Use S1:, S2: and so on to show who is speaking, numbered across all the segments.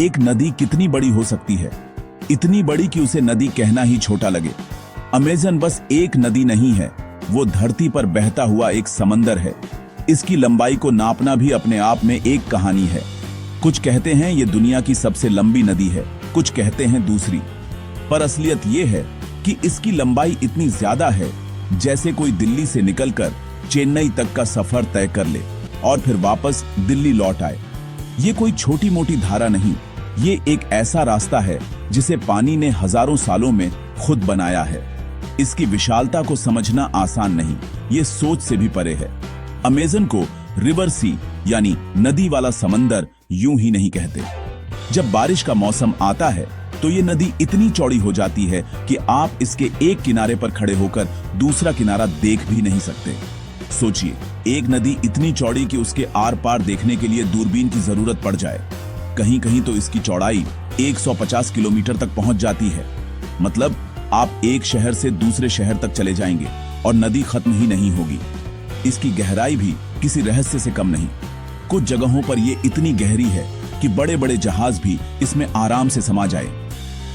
S1: एक नदी कितनी बड़ी हो सकती है, इतनी बड़ी कि उसे नदी कहना ही छोटा लगे। अमेज़न बस एक नदी नहीं है, वो धरती पर बहता हुआ एक समंदर है। इसकी लंबाई को नापना भी अपने आप में एक कहानी है। कुछ कहते हैं ये दुनिया की सबसे लंबी नदी है, कुछ कहते हैं दूसरी। पर असलियत ये है कि इसकी लंबाई इतनी ज्यादा है जैसे कोई दिल्ली से निकलकर चेन्नई तक का सफर तय कर ले और फिर वापस दिल्ली लौट आए। ये कोई छोटी मोटी धारा नहीं, ये एक ऐसा रास्ता है जिसे पानी ने हजारों सालों में खुद बनाया है। इसकी विशालता को समझना आसान नहीं, ये सोच से भी परे है। अमेज़न को रिवर सी यानी नदी वाला समंदर यूं ही नहीं कहते। जब बारिश का मौसम आता है तो ये नदी इतनी चौड़ी हो जाती है कि आप इसके एक किनारे पर खड़े होकर दूसरा किनारा देख भी नहीं सकते। सोचिए, एक नदी इतनी चौड़ी कि उसके आर पार देखने के लिए दूरबीन की जरूरत पड़ जाए। कहीं कहीं तो इसकी चौड़ाई 150 किलोमीटर तक पहुंच जाती है। मतलब आप एक शहर से दूसरे शहर तक चले जाएंगे और नदी खत्म ही नहीं होगी। इसकी गहराई भी किसी रहस्य से कम नहीं। कुछ जगहों पर यह इतनी गहरी है कि बड़े बड़े जहाज भी इसमें आराम से समा जाए।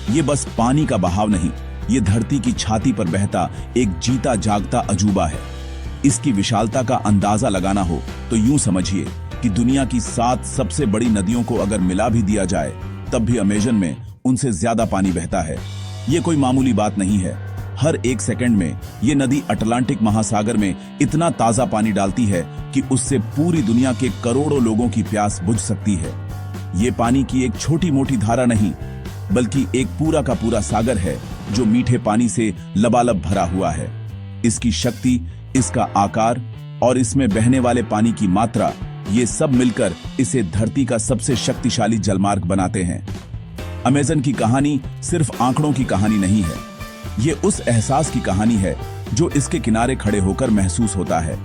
S1: ये बस पानी का बहाव नहीं, ये धरती की छाती पर बहता एक जीता जागता अजूबा है। इसकी विशालता का अंदाजा लगाना हो तो यूं समझिए कि दुनिया की 7 सबसे बड़ी नदियों को अगर मिला भी दिया जाए तब भी अमेज़न में उनसे ज्यादा पानी बहता है। ये कोई मामूली बात नहीं है। हर एक सेकंड में ये नदी अटलांटिक महासागर में इतना ताजा पानी डालती है कि उससे पूरी दुनिया के करोड़ों लोगों की प्यास बुझ सकती है। ये पानी की एक छोटी मोटी धारा नहीं, बल्कि एक पूरा का पूरा सागर है जो मीठे पानी से लबालब भरा हुआ है। इसकी शक्ति, इसका आकार और इसमें बहने वाले पानी की मात्रा, ये सब मिलकर इसे धरती का सबसे शक्तिशाली जलमार्ग बनाते हैं। अमेज़न की कहानी सिर्फ आंकड़ों की कहानी नहीं है, ये उस एहसास की कहानी है जो इसके किनारे खड़े होकर महसूस होता है।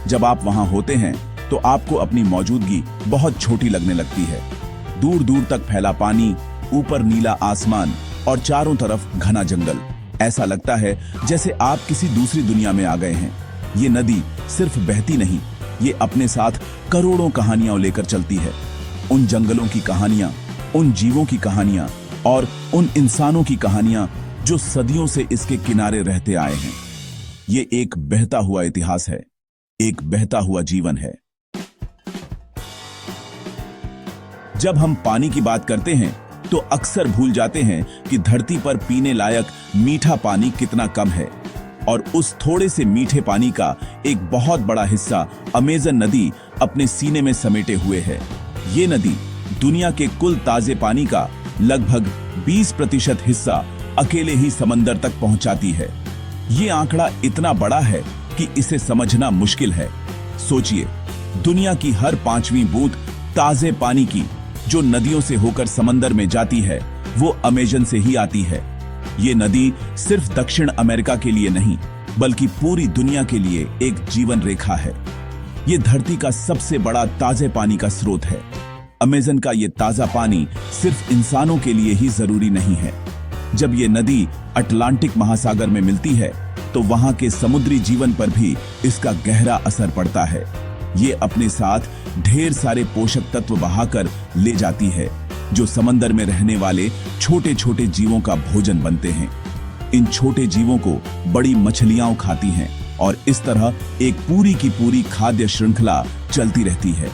S1: जब आप वहां होते हैं तो आपको अपनी मौजूदगी बहुत छोटी लगने लगती है। दूर दूर तक फैला पानी, ऊपर नीला आसमान और चारों तरफ घना जंगल। ऐसा लगता है जैसे आप किसी दूसरी दुनिया में आ गए हैं। ये नदी सिर्फ बहती नहीं, ये अपने साथ करोड़ों कहानियां लेकर चलती है। उन जंगलों की कहानियां, उन जीवों की कहानियां और उन इंसानों की कहानियां जो सदियों से इसके किनारे रहते आए हैं। ये एक बहता हुआ इतिहास है, एक बहता हुआ जीवन है। जब हम पानी की बात करते हैं तो अक्सर भूल जाते हैं कि धरती पर पीने लायक मीठा पानी कितना कम है, और उस थोड़े से मीठे पानी का एक बहुत बड़ा हिस्सा अमेज़न नदी अपने सीने में समेटे हुए है। ये नदी दुनिया के कुल ताजे पानी का लगभग 20% हिस्सा अकेले ही समंदर तक पहुंचाती है। ये आंकड़ा इतना बड़ा है कि इसे समझना मुश्किल है। सोचिए, दुनिया की हर 5वीं बूंद ताजे पानी की जो नदियों से होकर समंदर में जाती है वो अमेज़न से ही आती है। ये नदी सिर्फ दक्षिण अमेरिका के लिए नहीं, बल्कि पूरी दुनिया के लिए एक जीवन रेखा है। ये धरती का सबसे बड़ा ताजे पानी का स्रोत है। अमेज़न का ये ताजा पानी सिर्फ इंसानों के लिए ही जरूरी नहीं है। जब ये नदी अटलांटिक महासागर में मिलती है तो वहां के समुद्री जीवन पर भी इसका गहरा असर पड़ता है। ये अपने साथ ढेर सारे पोषक तत्व बहाकर ले जाती है जो समंदर में रहने वाले छोटे छोटे जीवों का भोजन बनते हैं। इन छोटे जीवों को बड़ी मछलियां खाती हैं और इस तरह एक पूरी की पूरी खाद्य श्रृंखला चलती रहती है।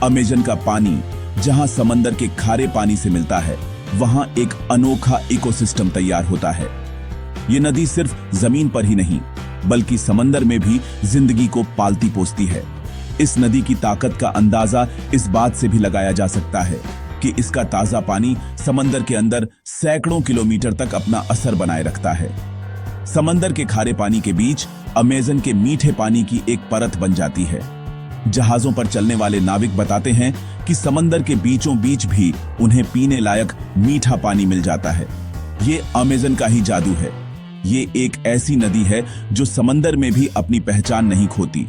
S1: अमेज़न का पानी जहां समंदर के खारे पानी से मिलता है, वहां एक अनोखा इकोसिस्टम तैयार होता है। ये नदी सिर्फ जमीन पर ही नहीं, बल्कि समंदर में भी जिंदगी को पालती पोसती है। इस नदी की ताकत का अंदाजा इस बात से भी लगाया जा सकता है कि इसका ताजा पानी समंदर के अंदर सैकड़ों किलोमीटर तक अपना असर बनाए रखता है। समंदर के खारे पानी के बीच अमेज़न के मीठे पानी की एक परत बन जाती है। जहाजों पर चलने वाले नाविक बताते हैं कि समंदर के बीचों बीच भी उन्हें पीने लायक मीठा पानी मिल जाता है। ये अमेज़न का ही जादू है। ये एक ऐसी नदी है जो समंदर में भी अपनी पहचान नहीं खोती।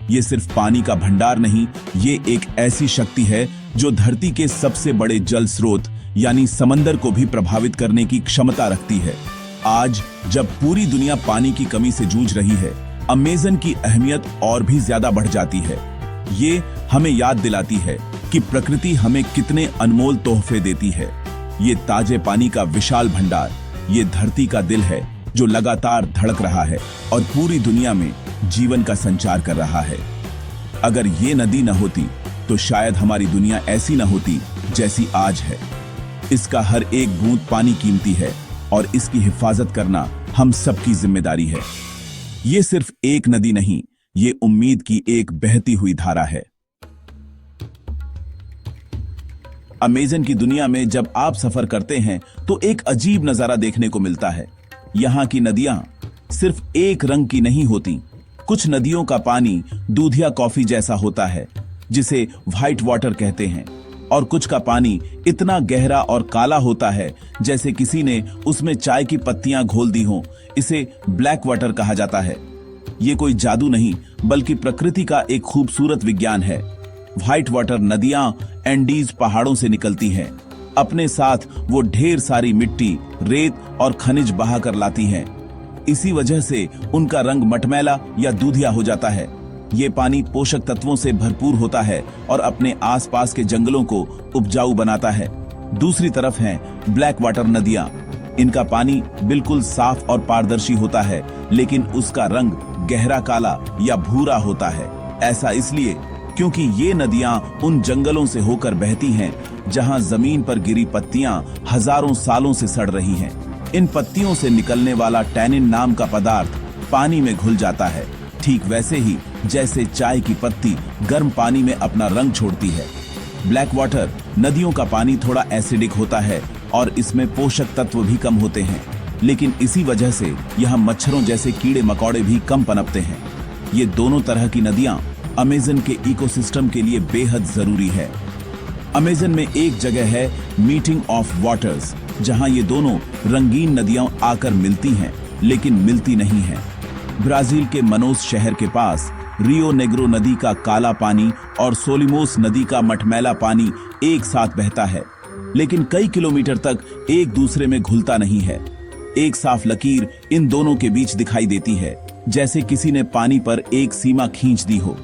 S1: ये सिर्फ पानी का भंडार नहीं, ये एक ऐसी शक्ति है जो धरती के सबसे बड़े जल स्रोत यानी समंदर को भी प्रभावित करने की क्षमता रखती है। आज जब पूरी दुनिया पानी की कमी से जूझ रही है, अमेज़न की अहमियत और भी ज्यादा बढ़ जाती है। ये हमें याद दिलाती है कि प्रकृति हमें कितने अनमोल तोहफे देती है। ये ताजे पानी का विशाल भंडार, ये धरती का दिल है जो लगातार धड़क रहा है और पूरी दुनिया में जीवन का संचार कर रहा है। अगर ये नदी न होती तो शायद हमारी दुनिया ऐसी न होती जैसी आज है। इसका हर एक बूंद पानी कीमती है और इसकी हिफाजत करना हम सबकी जिम्मेदारी है। ये सिर्फ एक नदी नहीं, ये उम्मीद की एक बहती हुई धारा है। अमेज़न की दुनिया में जब आप सफर करते हैं तो एक अजीब नजारा देखने को मिलता है। यहाँ की नदियां सिर्फ एक रंग की नहीं होती। कुछ नदियों का पानी दूधिया कॉफी जैसा होता है, जिसे व्हाइट वाटर कहते हैं, और कुछ का पानी इतना गहरा और काला होता है जैसे किसी ने उसमें चाय की पत्तियां घोल दी हों। इसे ब्लैक वाटर कहा जाता है। ये कोई जादू नहीं, बल्कि प्रकृति का एक खूबसूरत विज्ञान है। व्हाइट वाटर नदियां एंडीज पहाड़ों से निकलती हैं। अपने साथ वो ढेर सारी मिट्टी, रेत और खनिज बहा कर लाती हैं। इसी वजह से उनका रंग मटमैला या दूधिया हो जाता है। ये पानी पोषक तत्वों से भरपूर होता है और अपने आसपास के जंगलों को उपजाऊ बनाता है। दूसरी तरफ हैं ब्लैक वाटर नदियां। इनका पानी बिल्कुल साफ और पारदर्शी होता है, लेकिन उसका रंग गहरा काला या भूरा होता है। ऐसा इसलिए क्योंकि ये नदियां उन जंगलों से होकर बहती हैं जहां जमीन पर गिरी पत्तियां हजारों सालों से सड़ रही हैं। इन पत्तियों से निकलने वाला टैनिन नाम का पदार्थ पानी में घुल जाता है, ठीक वैसे ही जैसे चाय की पत्ती गर्म पानी में अपना रंग छोड़ती है। ब्लैक वाटर नदियों का पानी थोड़ा एसिडिक होता है और इसमें पोषक तत्व भी कम होते हैं, लेकिन इसी वजह से यहाँ मच्छरों जैसे कीड़े मकोड़े भी कम पनपते हैं। ये दोनों तरह की नदियां अमेज़न के इकोसिस्टम के लिए बेहद जरूरी है। अमेज़न में एक जगह है मीटिंग ऑफ वाटर्स, जहां ये दोनों रंगीन नदियां आकर मिलती हैं, लेकिन मिलती नहीं हैं। ब्राजील के मनोस शहर के पास रियो नेग्रो नदी का काला पानी और सोलिमोस नदी का मटमैला पानी एक साथ बहता है, लेकिन कई किलोमीटर तक एक दूसरे में घुलता नहीं है। एक साफ लकीर इन दोनों के बीच दिखाई देती है, जैसे किसी ने पानी पर एक सीमा खींच दी हो।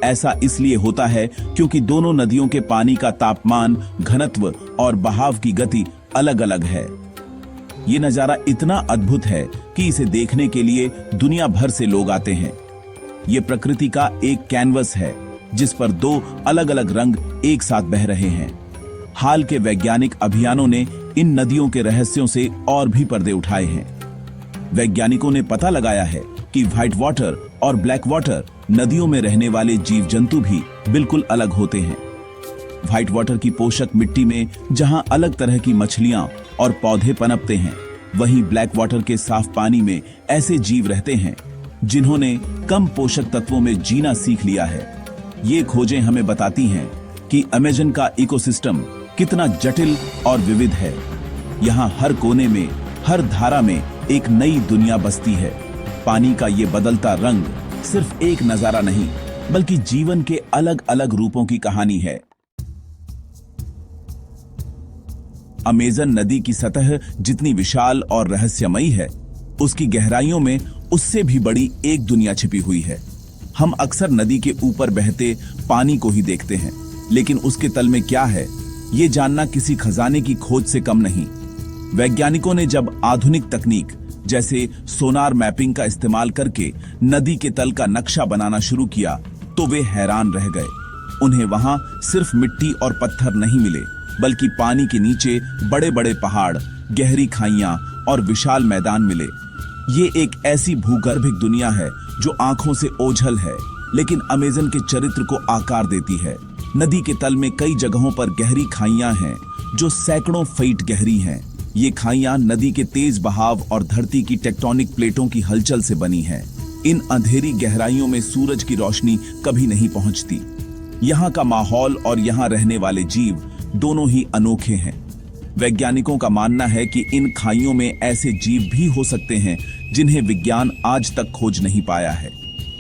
S1: ऐसा इसलिए होता है क्योंकि दोनों नदियों के पानी का तापमान, घनत्व और बहाव की गति अलग अलग है। ये नजारा इतना अद्भुत है कि इसे देखने के लिए दुनिया भर से लोग आते हैं। ये प्रकृति का एक कैनवस है जिस पर दो अलग अलग रंग एक साथ बह रहे हैं। हाल के वैज्ञानिक अभियानों ने इन नदियों के रहस्यों से और भी पर्दे उठाए हैं। वैज्ञानिकों ने पता लगाया है कि व्हाइट वाटर और ब्लैक वाटर नदियों में रहने वाले जीव जंतु भी बिल्कुल अलग होते हैं। व्हाइट वाटर की पोषक मिट्टी में जहां अलग तरह की मछलियां और पौधे पनपते हैं, वहीं ब्लैक वाटर के साफ पानी में ऐसे जीव रहते हैं जिन्होंने कम पोषक तत्वों में जीना सीख लिया है। ये खोजें हमें बताती हैं कि अमेज़न का इकोसिस्टम कितना जटिल और विविध है। यहाँ हर कोने में, हर धारा में एक नई दुनिया बसती है। पानी का ये बदलता रंग सिर्फ एक नजारा नहीं, बल्कि जीवन के अलग अलग रूपों की कहानी है। अमेज़न नदी की सतह जितनी विशाल और रहस्यमयी है, उसकी गहराइयों में उससे भी बड़ी एक दुनिया छिपी हुई है। हम अक्सर नदी के ऊपर बहते पानी को ही देखते हैं, लेकिन उसके तल में क्या है, ये जानना किसी खजाने की खोज से कम नहीं। वैज्ञानिकों ने जब आधुनिक तकनीक जैसे सोनार मैपिंग का इस्तेमाल करके नदी के तल का नक्शा बनाना शुरू किया, तो वे हैरान रह गए। उन्हें वहां सिर्फ मिट्टी और पत्थर नहीं मिले, बल्कि पानी के नीचे बड़े बड़े पहाड़, गहरी खाइयां और विशाल मैदान मिले। ये एक ऐसी भूगर्भिक दुनिया है जो आंखों से ओझल है, लेकिन अमेज़न के चरित्र को आकार देती है। नदी के तल में कई जगहों पर गहरी खाइयां हैं जो सैकड़ों फीट गहरी हैं। ये खाइयां नदी के तेज बहाव और धरती की टेक्टोनिक प्लेटों की हलचल से बनी हैं। इन अंधेरी गहराइयों में सूरज की रोशनी कभी नहीं पहुंचती। यहाँ का माहौल और यहाँ रहने वाले जीव दोनों ही अनोखे हैं। वैज्ञानिकों का मानना है कि इन खाइयों में ऐसे जीव भी हो सकते हैं जिन्हें विज्ञान आज तक खोज नहीं पाया है।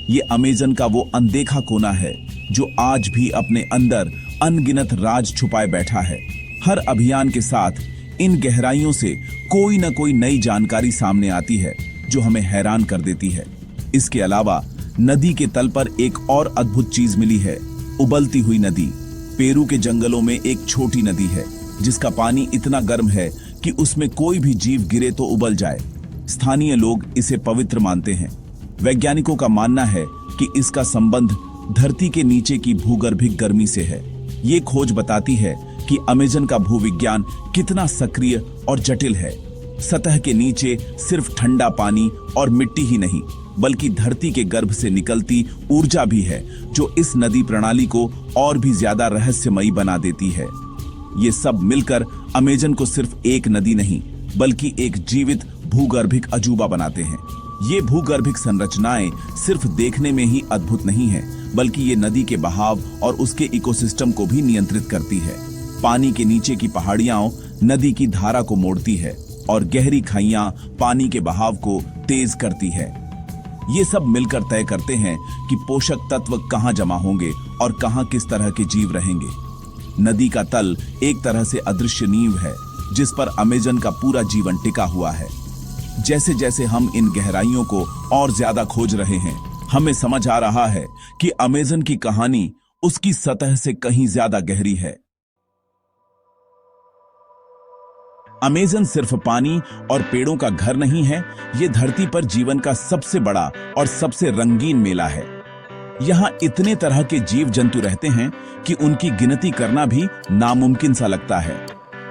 S1: ये अमेज़न का वो अनदेखा कोना है जो आज भी अपने अंदर अनगिनत राज छुपाए बैठा है। हर अभियान के साथ इन गहराइयों से कोई न कोई नई जानकारी सामने आती है जो हमें हैरान कर देती है। इसके अलावा नदी के तल पर एक और अद्भुत चीज मिली है, उबलती हुई नदी। पेरू के जंगलों में एक छोटी नदी है जिसका पानी इतना गर्म है कि उसमें कोई भी जीव गिरे तो उबल जाए। स्थानीय लोग इसे पवित्र मानते हैं। वैज्ञानिकों का मानना है कि इसका संबंध धरती के नीचे की भूगर्भिक गर्मी से है। ये खोज बताती है कि अमेज़न का भूविज्ञान कितना सक्रिय और जटिल है। सतह के नीचे सिर्फ ठंडा पानी और मिट्टी ही नहीं, बल्कि धरती के गर्भ से निकलती ऊर्जा भी है जो इस नदी प्रणाली को और भी ज्यादा रहस्यमयी बना देती है। ये सब मिलकर अमेज़न को सिर्फ एक नदी नहीं, बल्कि एक जीवित भूगर्भिक अजूबा बनाते हैं। ये भूगर्भिक संरचनाएं सिर्फ देखने में ही अद्भुत नहीं है, बल्कि ये नदी के बहाव और उसके इकोसिस्टम को भी नियंत्रित करती है। पानी के नीचे की पहाड़ियां नदी की धारा को मोड़ती है और गहरी खाइयां पानी के बहाव को तेज करती है। ये सब मिलकर तय करते हैं कि पोषक तत्व कहां जमा होंगे और कहां किस तरह के जीव रहेंगे। नदी का तल एक तरह से अदृश्य नींव है जिस पर अमेज़न का पूरा जीवन टिका हुआ है। जैसे जैसे हम इन गहराइयों को और ज्यादा खोज रहे हैं, हमें समझ आ रहा है कि अमेज़न की कहानी उसकी सतह से कहीं ज्यादा गहरी है। अमेज़न सिर्फ पानी और पेड़ों का घर नहीं है, ये धरती पर जीवन का सबसे बड़ा और सबसे रंगीन मेला है। यहाँ इतने तरह के जीव जंतु रहते हैं कि उनकी गिनती करना भी नामुमकिन सा लगता है।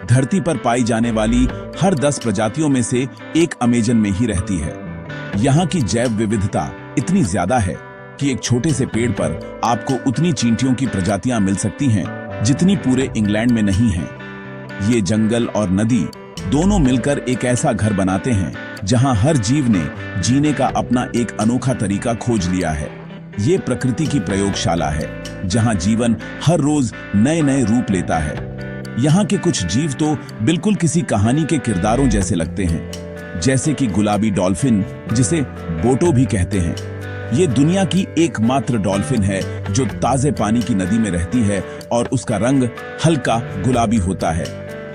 S1: धरती पर पाई जाने वाली हर 10 प्रजातियों में से एक अमेज़न में ही रहती है। यहाँ की जैव विविधता इतनी ज्यादा है कि एक छोटे से पेड़ पर आपको उतनी चींटियों की प्रजातियां मिल सकती हैं जितनी पूरे इंग्लैंड में नहीं हैं। ये जंगल और नदी दोनों मिलकर एक ऐसा घर बनाते हैं जहां हर जीव ने जीने का अपना एक अनोखा तरीका खोज लिया है। ये प्रकृति की प्रयोगशाला है जहां जीवन हर रोज नए नए रूप लेता है। यहाँ के कुछ जीव तो बिल्कुल किसी कहानी के किरदारों जैसे लगते हैं, जैसे कि गुलाबी डॉल्फिन, जिसे बोटो भी कहते हैं। ये दुनिया की एकमात्र डॉल्फिन है जो ताजे पानी की नदी में रहती है और उसका रंग हल्का गुलाबी होता है।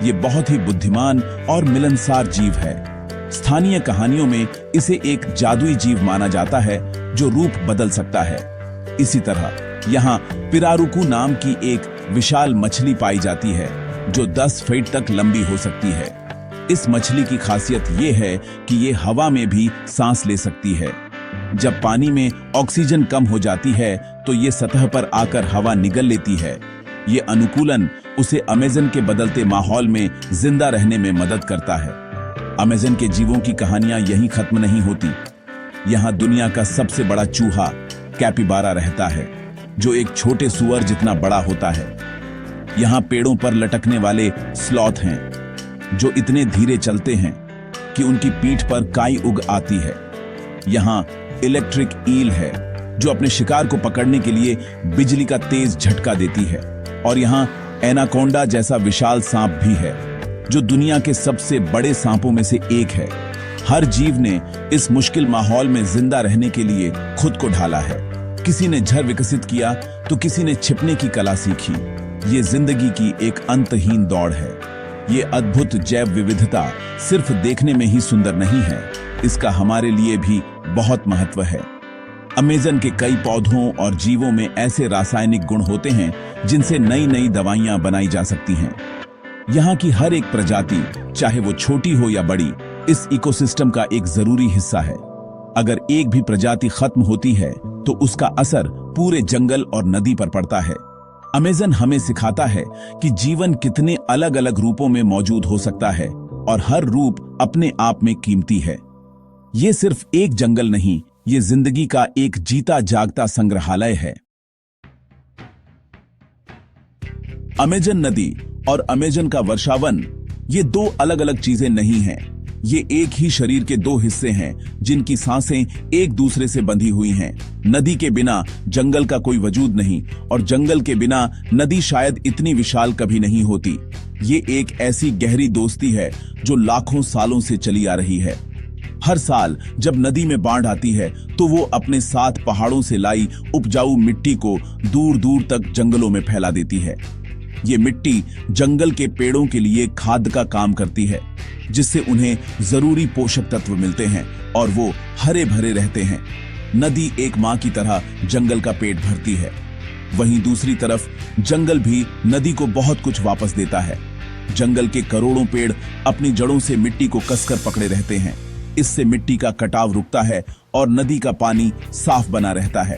S1: ये बहुत ही बुद्धिमान और मिलनसार जीव है। स्थानीय कहानियों में इसे एक जादुई जीव माना जाता है जो रूप बदल सकता है। इसी तरह यहाँ पिरारुकू नाम की एक विशाल मछली पाई जाती है जो 10 फीट तक लंबी हो सकती है। इस मछली की खासियत ये है कि ये हवा में भी सांस ले सकती है। जब पानी में ऑक्सीजन कम हो जाती है तो ये सतह पर आकर हवा निगल लेती है। ये अनुकूलन उसे अमेज़न के बदलते माहौल में जिंदा रहने में मदद करता है। अमेज़न के जीवों की कहानियां यहीं खत्म नहीं होती। यहाँ दुनिया का सबसे बड़ा चूहा कैपिबारा रहता है जो एक छोटे सुअर जितना बड़ा होता है। यहाँ पेड़ों पर लटकने वाले स्लॉथ हैं जो इतने धीरे चलते हैं कि उनकी पीठ पर काई उग आती है। यहाँ इलेक्ट्रिक ईल है जो अपने शिकार को पकड़ने के लिए बिजली का तेज झटका देती है। और यहाँ एनाकोंडा जैसा विशाल सांप भी है जो दुनिया के सबसे बड़े सांपों में से एक है। हर जीव ने इस मुश्किल माहौल में जिंदा रहने के लिए खुद को ढाला है। किसी ने झर विकसित किया तो किसी ने छिपने की कला सीखी। ये जिंदगी की एक अंतहीन दौड़ है। ये अद्भुत जैव विविधता सिर्फ देखने में ही सुंदर नहीं है, इसका हमारे लिए भी बहुत महत्व है। अमेज़न के कई पौधों और जीवों में ऐसे रासायनिक गुण होते हैं जिनसे नई नई दवाइयां बनाई जा सकती हैं। यहाँ की हर एक प्रजाति, चाहे वो छोटी हो या बड़ी, इस इकोसिस्टम का एक जरूरी हिस्सा है। अगर एक भी प्रजाति खत्म होती है तो उसका असर पूरे जंगल और नदी पर पड़ता है। अमेज़न हमें सिखाता है कि जीवन कितने अलग अलग रूपों में मौजूद हो सकता है और हर रूप अपने आप में कीमती है। ये सिर्फ एक जंगल नहीं, ये जिंदगी का एक जीता जागता संग्रहालय है। अमेज़न नदी और अमेज़न का वर्षावन ये दो अलग अलग चीजें नहीं हैं। ये एक ही शरीर के दो हिस्से हैं जिनकी सांसें एक दूसरे से बंधी हुई हैं। नदी के बिना जंगल का कोई वजूद नहीं और जंगल के बिना नदी शायद इतनी विशाल कभी नहीं होती। ये एक ऐसी गहरी दोस्ती है जो लाखों सालों से चली आ रही है। हर साल जब नदी में बाढ़ आती है तो वो अपने साथ पहाड़ों से लाई उपजाऊ मिट्टी को दूर दूर तक जंगलों में फैला देती है। ये मिट्टी जंगल के पेड़ों के लिए खाद का काम करती है, जिससे उन्हें जरूरी पोषक तत्व मिलते हैं और वो हरे भरे रहते हैं। नदी एक माँ की तरह जंगल का पेट भरती है। वहीं दूसरी तरफ जंगल भी नदी को बहुत कुछ वापस देता है। जंगल के करोड़ों पेड़ अपनी जड़ों से मिट्टी को कसकर पकड़े रहते हैं। इससे मिट्टी का कटाव रुकता है और नदी का पानी साफ बना रहता है।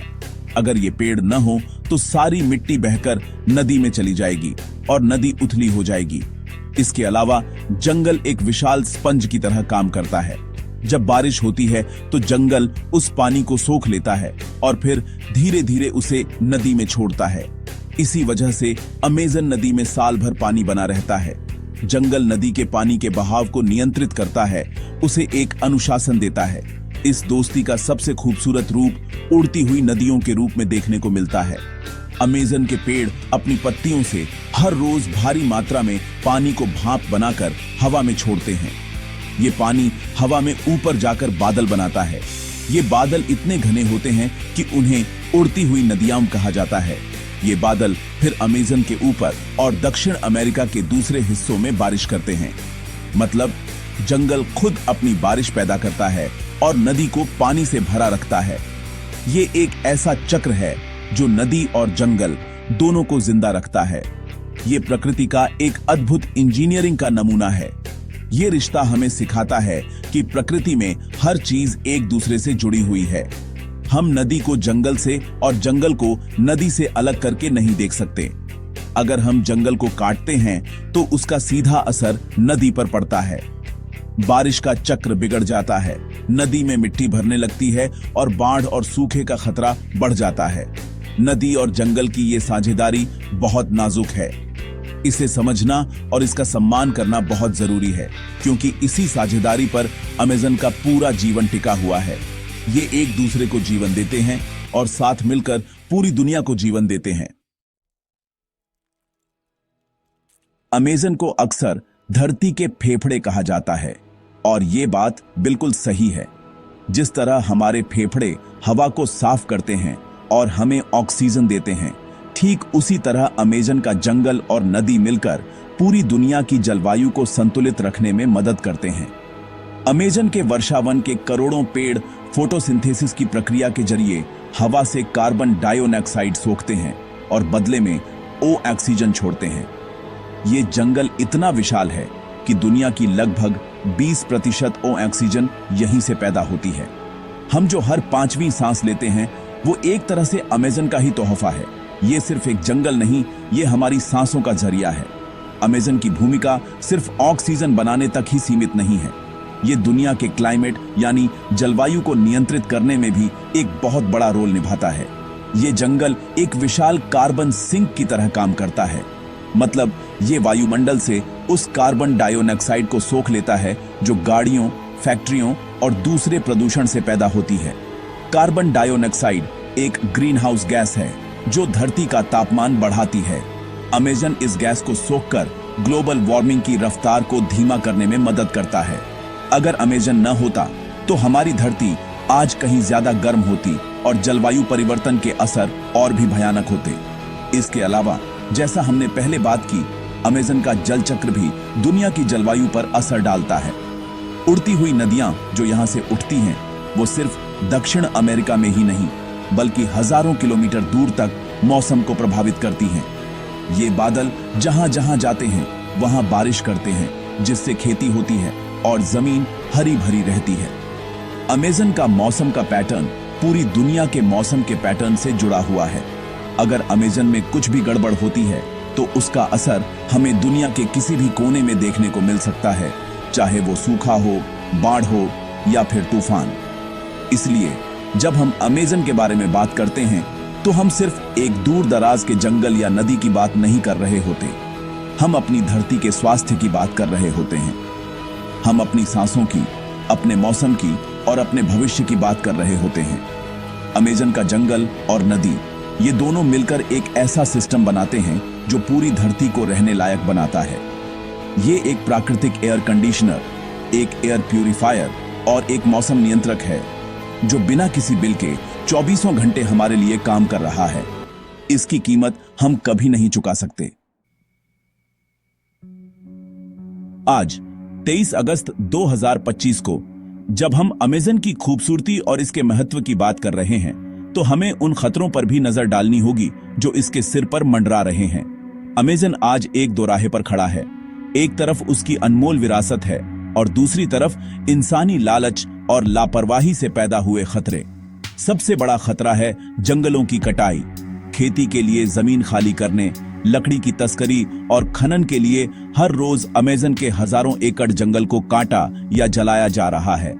S1: अगर ये पेड़ न हो तो सारी मिट्टी बहकर नदी में चली जाएगी और नदी उथली हो जाएगी। इसके अलावा जंगल एक विशाल स्पंज की तरह काम करता है। जब बारिश होती है तो जंगल उस पानी को सोख लेता है और फिर धीरे धीरे उसे नदी में छोड़ता है। इसी वजह से अमेज़न नदी में साल भर पानी बना रहता है। जंगल नदी के पानी के बहाव को नियंत्रित करता है, उसे एक अनुशासन देता है। इस दोस्ती का सबसे खूबसूरत रूप उड़ती हुई नदियों के रूप में देखने को मिलता है। अमेज़न के पेड़ अपनी पत्तियों से हर रोज भारी मात्रा में पानी को भाप बनाकर हवा में छोड़ते हैं। ये पानी हवा में ऊपर जाकर बादल बनाता है। ये बादल इतने घने होते हैं कि उन्हें उड़ती हुई नदियां कहा जाता है। ये बादल फिर अमेज़न के ऊपर और दक्षिण अमेरिका के दूसरे हिस्सों में बारिश करते हैं। मतलब जंगल खुद अपनी बारिश पैदा करता है और नदी को पानी से भरा रखता है। ये एक ऐसा चक्र है जो नदी और जंगल दोनों को जिंदा रखता है। ये प्रकृति का एक अद्भुत इंजीनियरिंग का नमूना है। ये रिश्ता हमें सिखाता है कि प्रकृति में हर चीज एक दूसरे से जुड़ी हुई है। हम नदी को जंगल से और जंगल को नदी से अलग करके नहीं देख सकते। अगर हम जंगल को काटते हैं तो उसका सीधा असर नदी पर पड़ता है। बारिश का चक्र बिगड़ जाता है, नदी में मिट्टी भरने लगती है और बाढ़ और सूखे का खतरा बढ़ जाता है। नदी और जंगल की ये साझेदारी बहुत नाजुक है। इसे समझना और इसका सम्मान करना बहुत जरूरी है, क्योंकि इसी साझेदारी पर अमेज़न का पूरा जीवन टिका हुआ है। ये एक दूसरे को जीवन देते हैं और साथ मिलकर पूरी दुनिया को जीवन देते हैं। अमेज़न को अक्सर धरती के फेफड़े कहा जाता है और ये बात बिल्कुल सही है। जिस तरह हमारे फेफड़े हवा को साफ करते हैं और हमें ऑक्सीजन देते हैं, ठीक उसी तरह अमेज़न का जंगल और नदी मिलकर पूरी दुनिया की जलवायु को संतुलित रखने में मदद करते हैं। अमेज़न के वर्षावन के करोड़ों पेड़ फोटोसिंथेसिस की प्रक्रिया के जरिए हवा से कार्बन डाइऑक्साइड सोखते हैं और बदले में ऑक्सीजन छोड़ते हैं। ये जंगल इतना विशाल है कि दुनिया की लगभग 20% ऑक्सीजन यहीं से पैदा होती है। हम जो हर 5वीं सांस लेते हैं वो एक तरह से अमेज़न का ही तोहफा है। ये सिर्फ एक जंगल नहीं, ये हमारी सांसों का जरिया है। अमेज़न की भूमिका सिर्फ ऑक्सीजन बनाने तक ही सीमित नहीं है। ये दुनिया के क्लाइमेट यानी जलवायु को नियंत्रित करने में भी एक बहुत बड़ा रोल निभाता है। ये जंगल एक विशाल कार्बन सिंक की तरह काम करता है। मतलब ये वायुमंडल से उस कार्बन डाइऑक्साइड को सोख लेता है जो गाड़ियों, फैक्ट्रियों और दूसरे प्रदूषण से पैदा होती है। कार्बन डाइऑक्साइड एक ग्रीन हाउस गैस है जो धरती का तापमान बढ़ाती है। अमेज़न इस गैस को सोखकर ग्लोबल वार्मिंग की रफ्तार को धीमा करने में मदद करता है। अगर अमेज़न न होता तो हमारी धरती आज कहीं ज्यादा गर्म होती और जलवायु परिवर्तन के असर और भी भयानक होते। इसके अलावा जैसा हमने पहले बात की, अमेज़न का जल चक्र भी दुनिया की जलवायु पर असर डालता है। उड़ती हुई नदियां जो यहाँ से उठती हैं वो सिर्फ दक्षिण अमेरिका में ही नहीं बल्कि हजारों किलोमीटर दूर तक मौसम को प्रभावित करती हैं। ये बादल जहां जहां जाते हैं वहां बारिश करते हैं, जिससे खेती होती है और जमीन हरी भरी रहती है। अमेज़न का मौसम का पैटर्न पूरी दुनिया के मौसम के पैटर्न से जुड़ा हुआ है। अगर अमेज़न में कुछ भी गड़बड़ होती है तो उसका असर हमें दुनिया के किसी भी कोने में देखने को मिल सकता है, चाहे वो सूखा हो, बाढ़ हो या फिर तूफान। इसलिए जब हम अमेज़न के बारे में बात करते हैं तो हम सिर्फ एक दूर दराज के जंगल या नदी की बात नहीं कर रहे होते। हम अपनी धरती के स्वास्थ्य की बात कर रहे होते हैं। हम अपनी सांसों की, अपने मौसम की और अपने भविष्य की बात कर रहे होते हैं। अमेज़न का जंगल और नदी ये दोनों मिलकर एक ऐसा सिस्टम बनाते हैं जो पूरी धरती को रहने लायक बनाता है। ये एक प्राकृतिक एयर कंडीशनर, एक एयर प्यूरिफायर और एक मौसम नियंत्रक है जो बिना किसी बिल के 24 घंटे हमारे लिए काम कर रहा है। इसकी कीमत हम कभी नहीं चुका सकते। आज 23 अगस्त 2025 को जब हम अमेज़न की खूबसूरती और इसके महत्व की बात कर रहे हैं, तो हमें उन खतरों पर भी नजर डालनी होगी जो इसके सिर पर मंडरा रहे हैं। अमेज़न आज एक दोराहे पर खड़ा है। एक तरफ उसकी अनमोल विरासत है और दूसरी तरफ इंसानी लालच और लापरवाही से पैदा हुए खतरे। सबसे बड़ा खतरा है जंगलों की कटाई। खेती के लिए जमीन खाली करने, लकड़ी की तस्करी और खनन के लिए हर रोज अमेज़न के हजारों एकड़ जंगल को काटा या जलाया जा रहा है।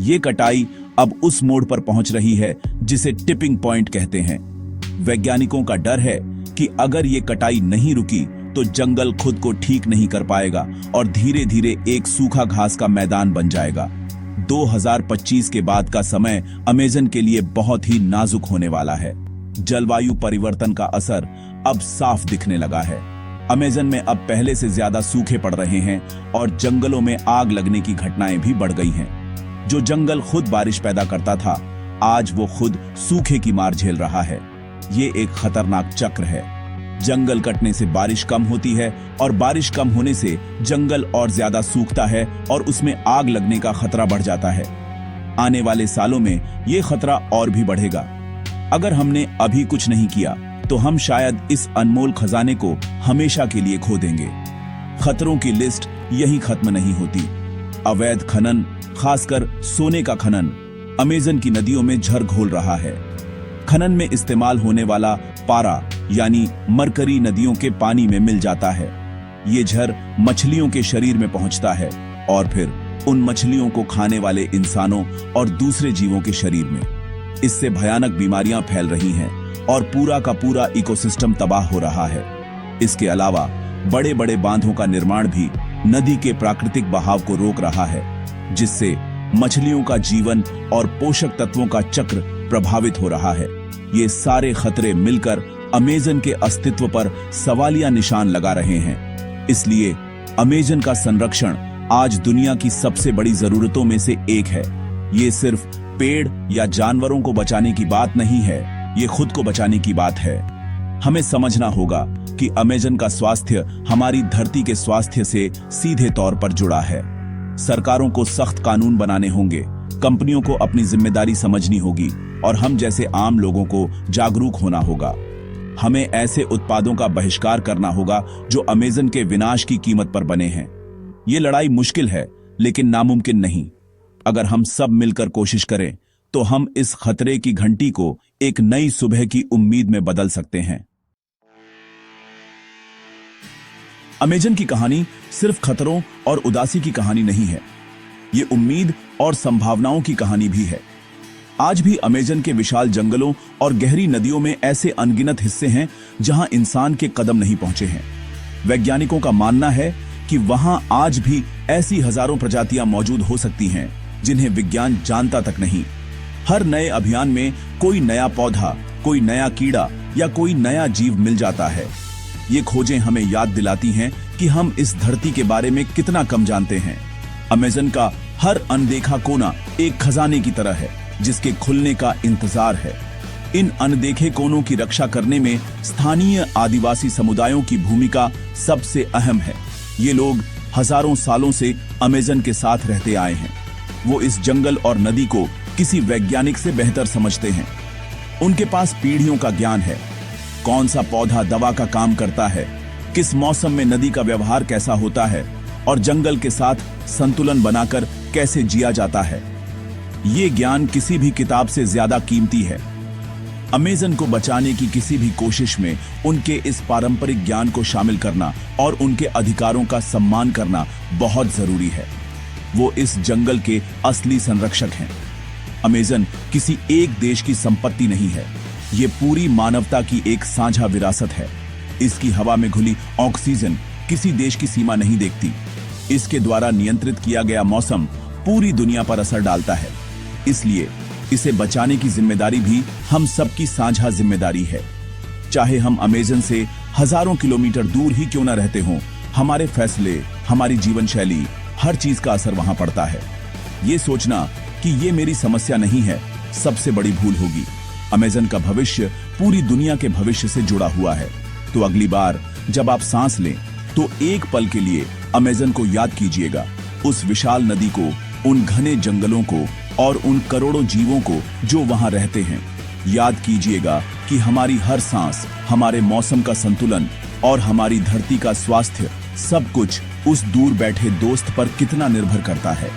S1: ये कटाई अब उस मोड़ पर पहुंच रही है जिसे टिपिंग पॉइंट कहते हैं। वैज्ञानिकों का डर है कि अगर ये कटाई नहीं रुकी तो जंगल खुद को ठीक नहीं कर पाएगा और धीरे धीरे एक सूखा घास का मैदान बन जाएगा। 2025 के बाद का समय अमेज़न के लिए बहुत ही नाजुक होने वाला है। जलवायु परिवर्तन का असर अब साफ दिखने लगा है। अमेज़न में अब पहले से ज्यादा सूखे पड़ रहे हैं और जंगलों में आग लगने की घटनाएं भी बढ़ गई हैं। जो जंगल खुद बारिश पैदा करता था, आज वो खुद सूखे की मार झेल रहा है। ये एक खतरनाक चक्र है। जंगल कटने से बारिश कम होती है और बारिश कम होने से जंगल और ज्यादा सूखता है और उसमें आग लगने का खतरा बढ़ जाता है। आने वाले सालों में ये खतरा और भी बढ़ेगा। अगर हमने अभी कुछ नहीं किया तो हम शायद इस अनमोल खजाने को हमेशा के लिए खो देंगे। खतरों की लिस्ट यही खत्म नहीं होती। अवैध खनन, खासकर सोने का खनन, अमेज़न की नदियों में झर घोल रहा है। खनन में इस्तेमाल होने वाला पारा यानी मरकरी नदियों के पानी में मिल जाता है। ये झर मछलियों के शरीर में पहुंचता है और फिर उन मछलियों को खाने वाले इंसानों और दूसरे जीवों के शरीर में। इससे भयानक बीमारियां फैल रही हैं और पूरा का पूरा इकोसिस्टम तबाह हो रहा है। इसके अलावा बड़े बड़े बांधों का निर्माण भी नदी के प्राकृतिक बहाव को रोक रहा है, जिससे मछलियों का जीवन और पोषक तत्वों का चक्र प्रभावित हो रहा है। ये सारे खतरे मिलकर अमेज़न के अस्तित्व पर सवालिया निशान लगा रहे हैं। इसलिए अमेज़न का संरक्षण आज दुनिया की सबसे बड़ी जरूरतों में से एक है। ये सिर्फ पेड़ या जानवरों को बचाने की बात नहीं है, ये खुद को बचाने की बात है। हमें समझना होगा कि अमेज़न का स्वास्थ्य हमारी धरती के स्वास्थ्य से सीधे तौर पर जुड़ा है। सरकारों को सख्त कानून बनाने होंगे, कंपनियों को अपनी जिम्मेदारी समझनी होगी और हम जैसे आम लोगों को जागरूक होना होगा। हमें ऐसे उत्पादों का बहिष्कार करना होगा जो अमेज़न के विनाश की कीमत पर बने हैं। ये लड़ाई मुश्किल है लेकिन नामुमकिन नहीं। अगर हम सब मिलकर कोशिश करें तो हम इस खतरे की घंटी को एक नई सुबह की उम्मीद में बदल सकते हैं। अमेज़न की कहानी सिर्फ खतरों और उदासी की कहानी नहीं है, ये उम्मीद और संभावनाओं की कहानी भी है। आज भी अमेज़न के विशाल जंगलों और गहरी नदियों में ऐसे अनगिनत हिस्से हैं जहां इंसान के कदम नहीं पहुंचे हैं। वैज्ञानिकों का मानना है कि वहां आज भी ऐसी हजारों प्रजातियां मौजूद हो सकती हैं जिन्हें विज्ञान जानता तक नहीं। हर नए अभियान में कोई नया पौधा, कोई नया कीड़ा या कोई नया जीव मिल जाता है। ये खोजें हमें याद दिलाती हैं कि हम इस धरती के बारे में कितना कम जानते हैं। अमेज़न का हर अनदेखा कोना एक खजाने की तरह है जिसके खुलने का इंतजार है। इन अनदेखे कोनों की रक्षा करने में स्थानीय आदिवासी समुदायों की भूमिका सबसे अहम है। ये लोग हजारों सालों से अमेज़न के साथ रहते आए हैं। वो इस जंगल और नदी को किसी वैज्ञानिक से बेहतर समझते हैं। उनके पास पीढ़ियों का ज्ञान है। कौन सा पौधा दवा का काम करता है, किस मौसम में नदी का व्यवहार कैसा होता है और जंगल के साथ संतुलन बनाकर कैसे जिया जाता है। ये ज्ञान किसी भी किताब से ज्यादा कीमती है। अमेज़न को बचाने की किसी भी कोशिश में उनके इस पारंपरिक ज्ञान को शामिल करना और उनके अधिकारों का सम्मान करना बहुत जरूरी है। वो इस जंगल के असली संरक्षक हैं। अमेज़न किसी एक देश की संपत्ति नहीं है, ये पूरी मानवता की एक साझा विरासत है। इसकी हवा में घुली ऑक्सीजन किसी देश की सीमा नहीं देखती। इसके द्वारा नियंत्रित किया गया मौसम पूरी दुनिया पर असर डालता है। इसलिए इसे बचाने की जिम्मेदारी भी हम सबकी साझा जिम्मेदारी है। चाहे हम अमेज़न से हजारों किलोमीटर दूर ही क्यों न रहते हों, हमारे फैसले, हमारी जीवन शैली, हर चीज का असर वहां पड़ता है। ये सोचना कि ये मेरी समस्या नहीं है, सबसे बड़ी भूल होगी। अमेज़न का भविष्य पूरी दुनिया के भविष्य से जुड़ा हुआ है। तो अगली बार जब आप सांस लें तो एक पल के लिए अमेज़न को याद कीजिएगा, उस विशाल नदी को, उन घने जंगलों को और उन करोड़ों जीवों को जो वहां रहते हैं। याद कीजिएगा कि हमारी हर सांस, हमारे मौसम का संतुलन और हमारी धरती का स्वास्थ्य सब कुछ उस दूर बैठे दोस्त पर कितना निर्भर करता है।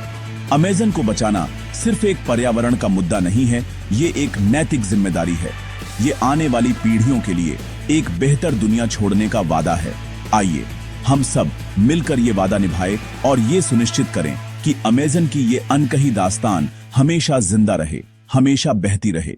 S1: अमेज़न को बचाना सिर्फ एक पर्यावरण का मुद्दा नहीं है, ये एक नैतिक जिम्मेदारी है। ये आने वाली पीढ़ियों के लिए एक बेहतर दुनिया छोड़ने का वादा है। आइए हम सब मिलकर ये वादा निभाएं और ये सुनिश्चित करें कि अमेज़न की ये अनकही दास्तान हमेशा जिंदा रहे, हमेशा बहती रहे।